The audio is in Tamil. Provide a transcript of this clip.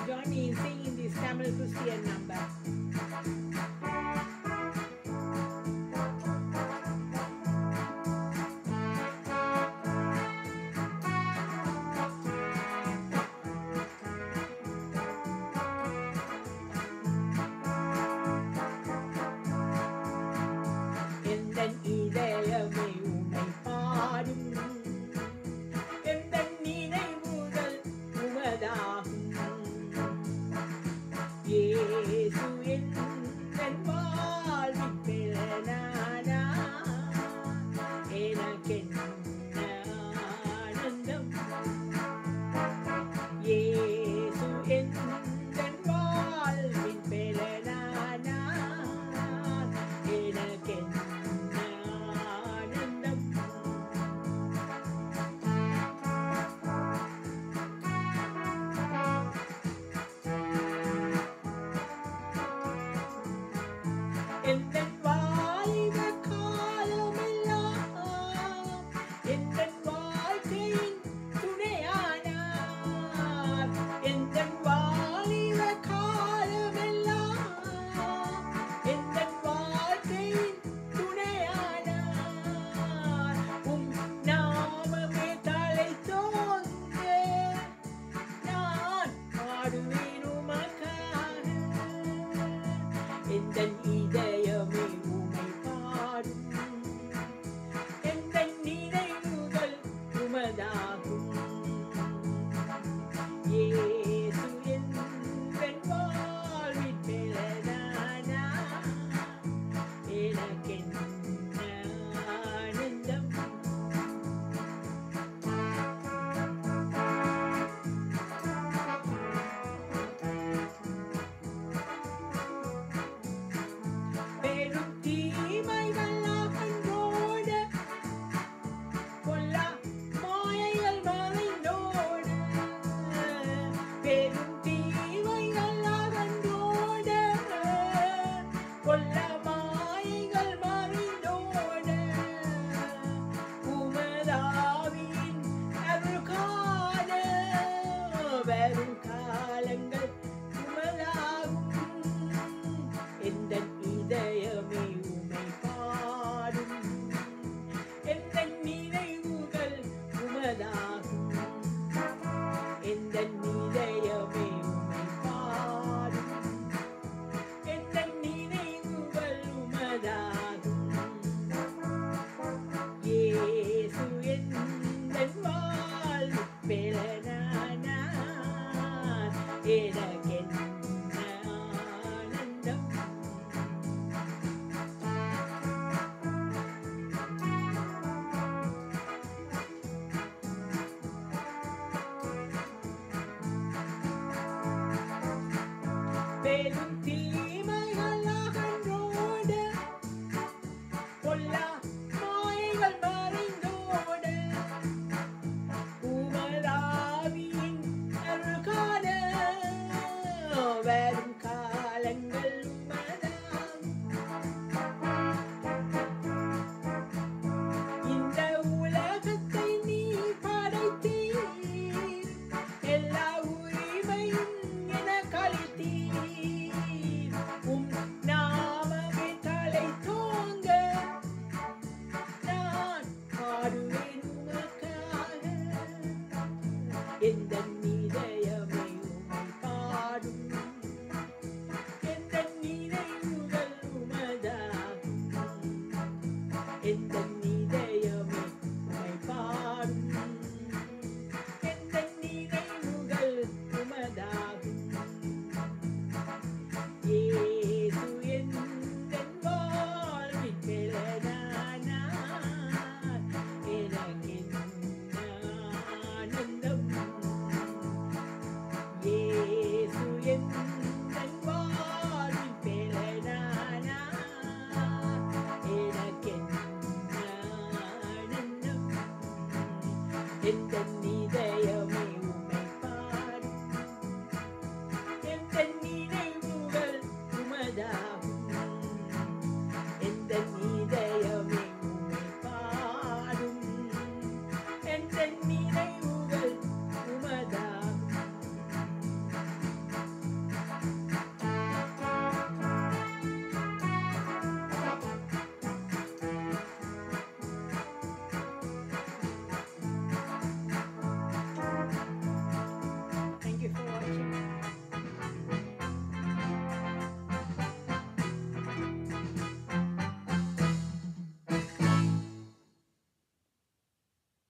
Join me in singing this Tamil Christian number. எந்தன் இதயமே உம்மை பாடும், எந்தன் நினைவுகள் உமதாகும். இயேசு எந்தன் வாழ்வின் பெலனானா, எனக்கென்ன ஆனந்தம். இயேசு எந்தன் வாழ்வின் பெலனானா, எனக்கென்ன ஆனந்தம். எந்தன் வாலிப காலமெல்லாம் எந்தன் வாழ்க்கையின் துணையானார். எந்தன் வாலிப காலமெல்லாம் எந்தன் வாழ்க்கையின் துணையானார். உம் நாமமே தலைத்தோங்க நான் பாடுவேன் உமக்காக. எந்தன் இதயமே உம்மை பாடும், எந்தன் நினைவுகள் உமதாகும். இயேசு எந்தன் வாழ்வின் பெலனானா, எனக்கென்ன ஆனந்தம். பெரும் தீமைகள் அகன்றோட, கொல்லா மாயைகள் மறைந்தோட. பெரும் தீமைகள் அகன்றோட, கொல்லா மாயைகள் மறைந்தோட. உமதாவின் அருள் காண வரும் காலங்கள் உமதாகும். எந்தன் இதயமே உம்மை பாடும், எந்தன் நினைவுகள் உமதாகும். எந்தன் இதயமே உம்மை பாடும், எந்தன் நினைவுகள் உமதாகும். இயேசு எந்தன் வாழ்வின் பெலனானா, எனக்கென்ன ஆனந்தம். பெரும் தீமைகள் அகன்றோட, கொல்லா மாயைகள் மறைந்தோட. உமதாவியின் அருள் காண வரும் காலங்கள் உமதாகும். இந்த உலகத்தை நீ படைத்தீர், எல்லா உரிமையும் எனக்கு அளித்தீர். உம் நாமமே தலைத்தோங்க நான் பாடுவேன் உமக்காக. எந்தன் இதயமே உம்மை பாடும், எந்தன் நினைவுகள் உமதாகும். எந்தன் இதயமே உம்மை பாடும், எந்தன் நினைவுகள் உமதாகும். இயேசு எந்தன் வாழ்வின் பெலனானா, எனக்கென்ன ஆனந்தம். இயேசு எந்தன் வாழ்வின் பெலனானா, எனக்கென்ன ஆனந்தம். எந்தன் இதயமே